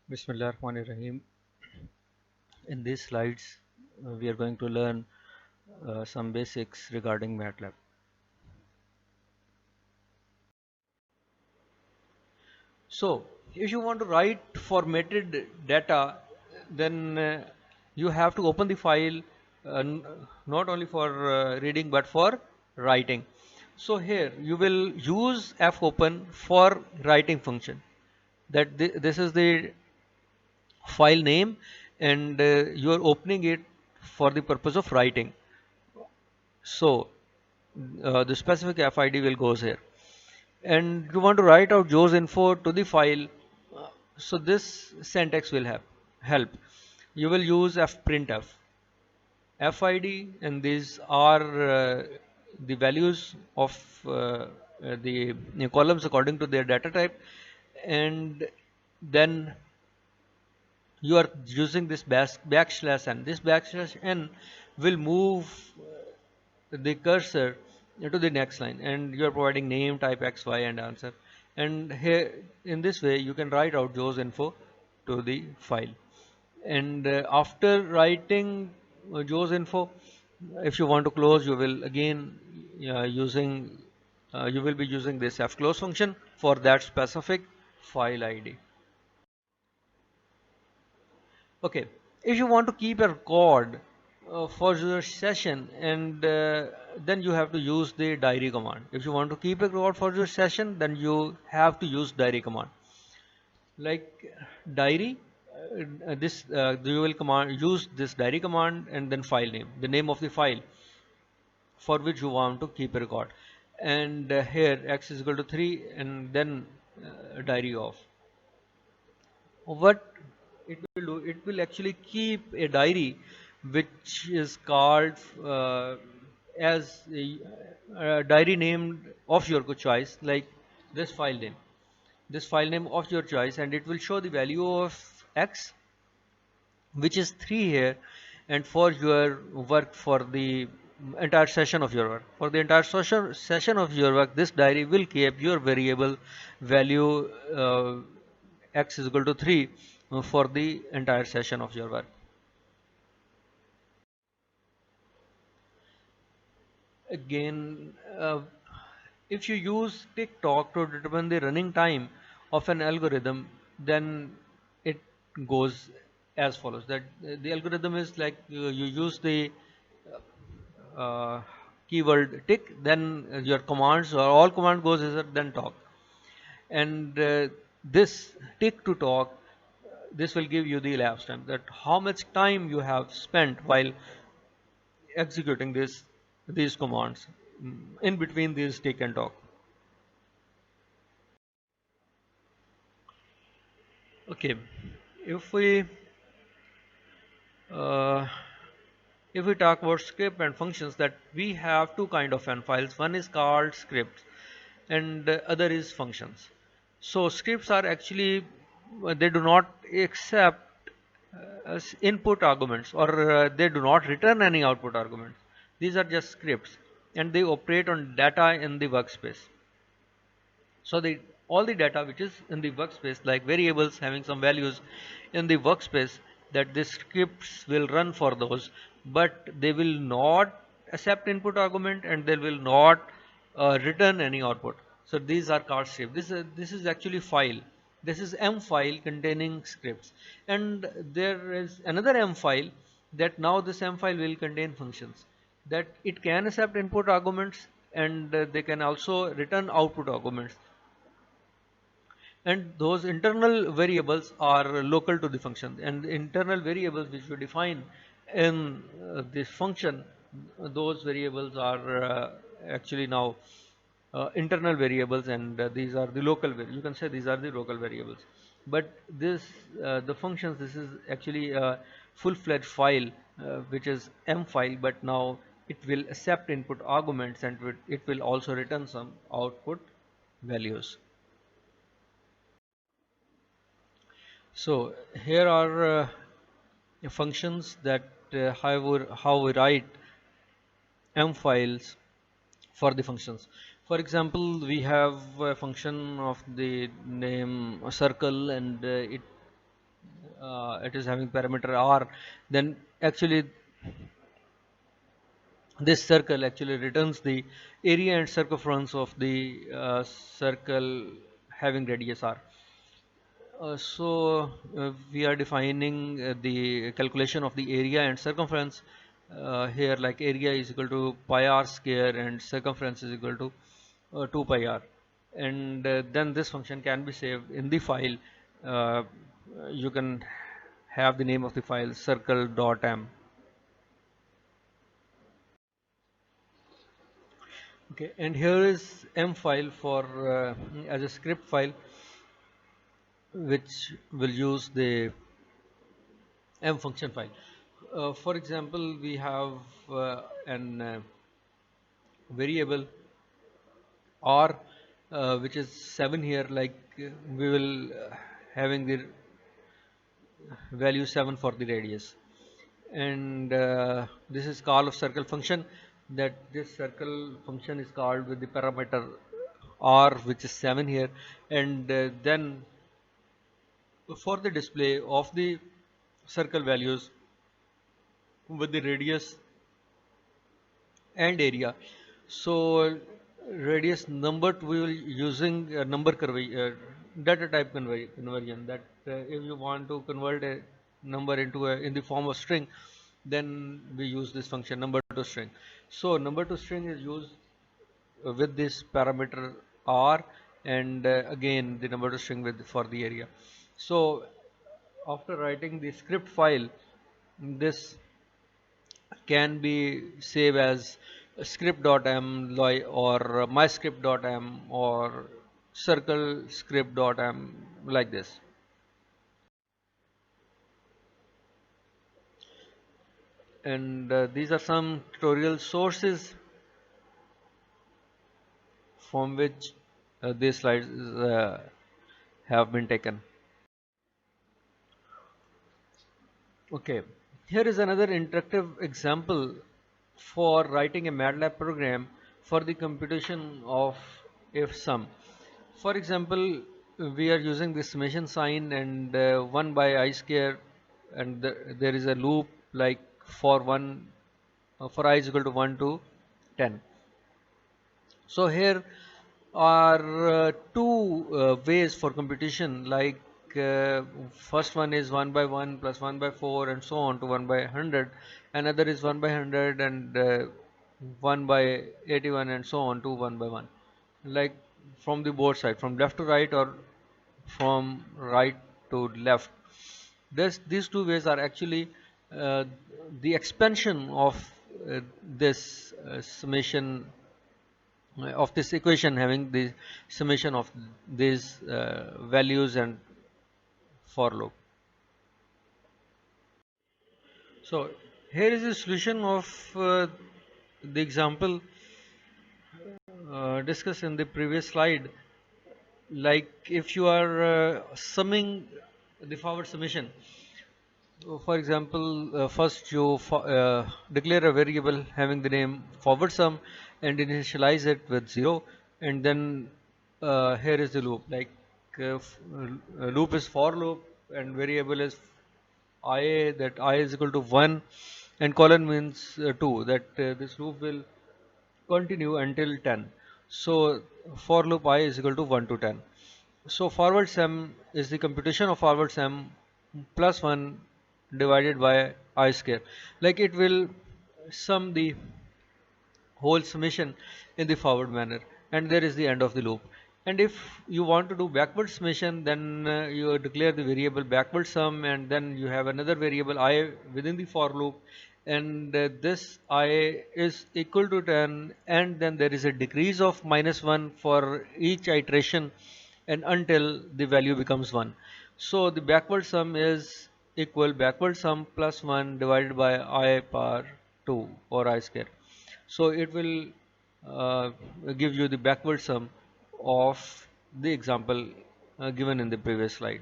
Bismillah Rahman Rahim. In these slides, we are going to learn some basics regarding MATLAB. So, if you want to write formatted data, then you have to open the file not only for reading but for writing. So here you will use fopen for writing function. This is the file name, and you are opening it for the purpose of writing. So the specific FID will goes here, and you want to write out Joe's info to the file. So this syntax will have help. You will use fprintf, FID, and these are the values of the columns according to their data type, and then you are using this backslash n. This backslash n will move the cursor to the next line, and you are providing name, type, x, y, and answer. And here, in this way, you can write out Joe's info to the file. And after writing Joe's info, if you want to close, you will again using you will be using this fclose function for that specific file ID. Okay, if you want to keep a record for your session, and then you have to use the diary command. If you want to keep a record for your session, then you have to use diary command. Like diary, this you will command use this diary command and then file name, the name of the file for which you want to keep a record. And here x is equal to 3, and then diary of. What it will do, it will actually keep a diary which is called as a diary named of your choice, like this file name of your choice, and it will show the value of x, which is 3 here, and for your work, for the entire session of your work, for the entire session of your work, this diary will keep your variable value x is equal to 3 for the entire session of your work. Again, if you use TikTok to determine the running time of an algorithm, then it goes as follows. That the algorithm is like you use the uh, keyword tick, then your commands or all command goes as a then talk, and this tick to talk, this will give you the elapsed time, that how much time you have spent while executing these commands in between these tick and talk. Okay, if we uh, if we talk about script and functions, that we have two kind of n files. One is called scripts, and other is functions. So scripts are actually they do not accept as input arguments, or they do not return any output arguments. These are just scripts, and they operate on data in the workspace. So the all the data which is in the workspace, like variables having some values in the workspace, that the scripts will run for those, but they will not accept input argument, and they will not return any output. So these are called scripts. This is actually file. This is M file containing scripts, and there is another M file, that now this M file will contain functions, that it can accept input arguments, and they can also return output arguments, and those internal variables are local to the function, and the internal variables which we define in this function, those variables are actually now internal variables, and these are the local you can say these are the local variables. But this the functions, this is actually a full-fledged file which is M file, but now it will accept input arguments, and it will also return some output values. So here are functions that how we write M files for the functions. For example, we have a function of the name circle, and it it is having parameter r, then actually this circle actually returns the area and circumference of the circle having radius r. We are defining the calculation of the area and circumference here, like area is equal to pi r square and circumference is equal to 2 pi r, and then this function can be saved in the file. uh, you can have the name of the file circle.m. Okay, and here is m file for as a script file which will use the m function file. For example, we have an variable r which is 7 here, like we will having the value 7 for the radius, and this is call of circle function. That this circle function is called with the parameter r which is 7 here, and then for the display of the circle values with the radius and area. So radius number we will using data type conversion, that if you want to convert a number into a in the form of string, then we use this function number to string. So number to string is used with this parameter r, and again the number to string with for the area. So after writing the script file, this can be saved as script.m or myscript.m or circle script.m, like this. And these are some tutorial sources from which these slides have been taken. Okay, here is another interactive example for writing a MATLAB program for the computation of if sum. For example, we are using the summation sign and 1 by I square, and there is a loop like for 1 for I is equal to 1 to 10. So here are two ways for computation, like first one is 1 by 1 plus 1 by 4 and so on to 1 by 100. Another is 1 by 100 and 1 by 81 and so on to 1 by 1, like from the both side, from left to right or from right to left. These two ways are actually uh, the expansion of this summation of this equation having the summation of these values and for loop. So here is the solution of the example discussed in the previous slide. Like if you are summing the forward summation, for example, first you declare a variable having the name forward sum and initialize it with 0, and then here is the loop, like loop is for loop and variable is I, that I is equal to 1 and colon means 2, that this loop will continue until 10. So for loop I is equal to 1 to 10. So forward sum is the computation of forward sum plus 1 divided by I square. Like it will sum the whole summation in the forward manner, and there is the end of the loop. And if you want to do backward summation, then you declare the variable backward sum, and then you have another variable I within the for loop, and this I is equal to 10, and then there is a decrease of -1 for each iteration and until the value becomes 1. So the backward sum is equal backward sum plus 1 divided by I power 2 or I square. So it will uh, give you the backward sum of the example given in the previous slide.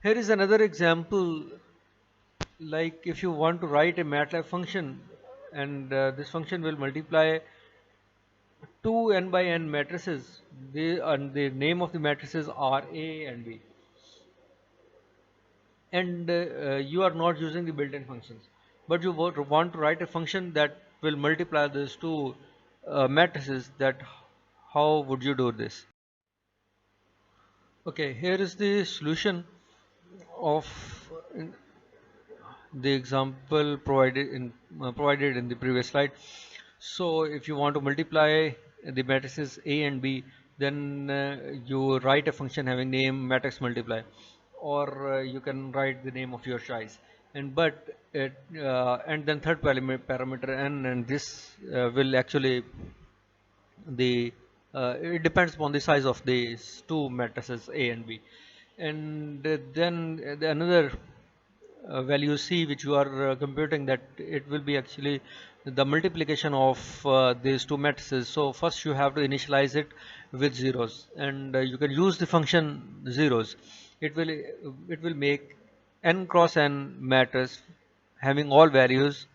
Here is another example, like if you want to write a MATLAB function, and this function will multiply two n by n matrices. And the name of the matrices are A and B. and you are not using the built-in functions, but you want to write a function that will multiply these two matrices. That how would you do this? Okay, here is the solution of the example provided in the previous slide. So if you want to multiply the matrices A and B, then you write a function having name matrix multiply, or you can write the name of your choice. And then third parameter n, and this will actually the it depends upon the size of these two matrices A and B. And then another value C which you are computing, that it will be actually the multiplication of these two matrices. So first you have to initialize it with zeros, and you can use the function zeros. It will make n cross n matrix having all values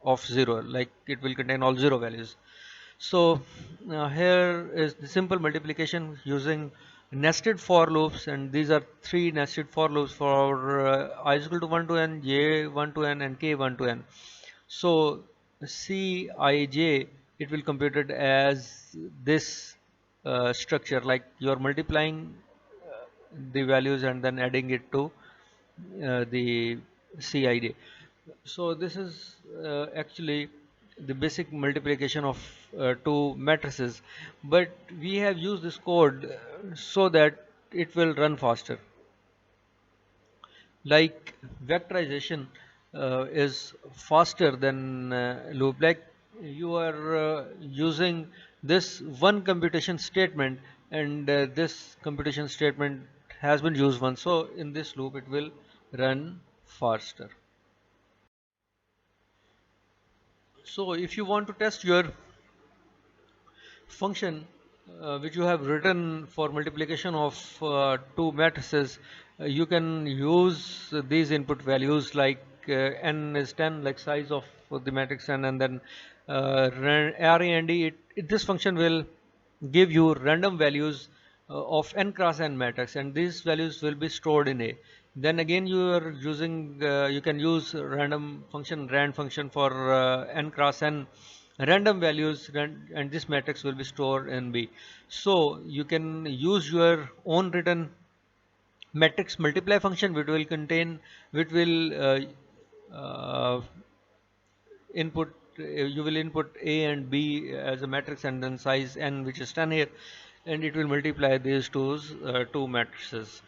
of 0, like it will contain all 0 values. So here is the simple multiplication using nested for loops, and these are three nested for loops for I is equal to 1 to n, j 1 to n, and k 1 to n. So Cij, it will compute it as this structure, like you are multiplying the values and then adding it to the Cij. So this is actually the basic multiplication of two matrices, but we have used this code so that it will run faster. Like vectorization is faster than loop. Like you are using this one computation statement, and this computation statement has been used once, so in this loop it will run faster. So if you want to test your function which you have written for multiplication of two matrices, you can use these input values, like n is 10, like size of the matrix n, and then RAND, this function will give you random values of n cross n matrix, and these values will be stored in A. Then again you are using you can use random function rand function for n cross n random values, and this matrix will be stored in B. So you can use your own written matrix multiply function, which will input you will input A and B as a matrix, and then size n, which is 10 here, and it will multiply these two matrices.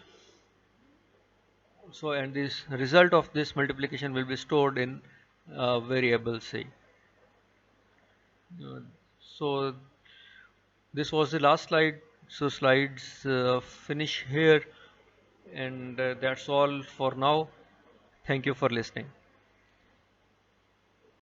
So, and this result of this multiplication will be stored in variable C. So this was the last slide. So slides finish here, and that's all for now. Thank you for listening.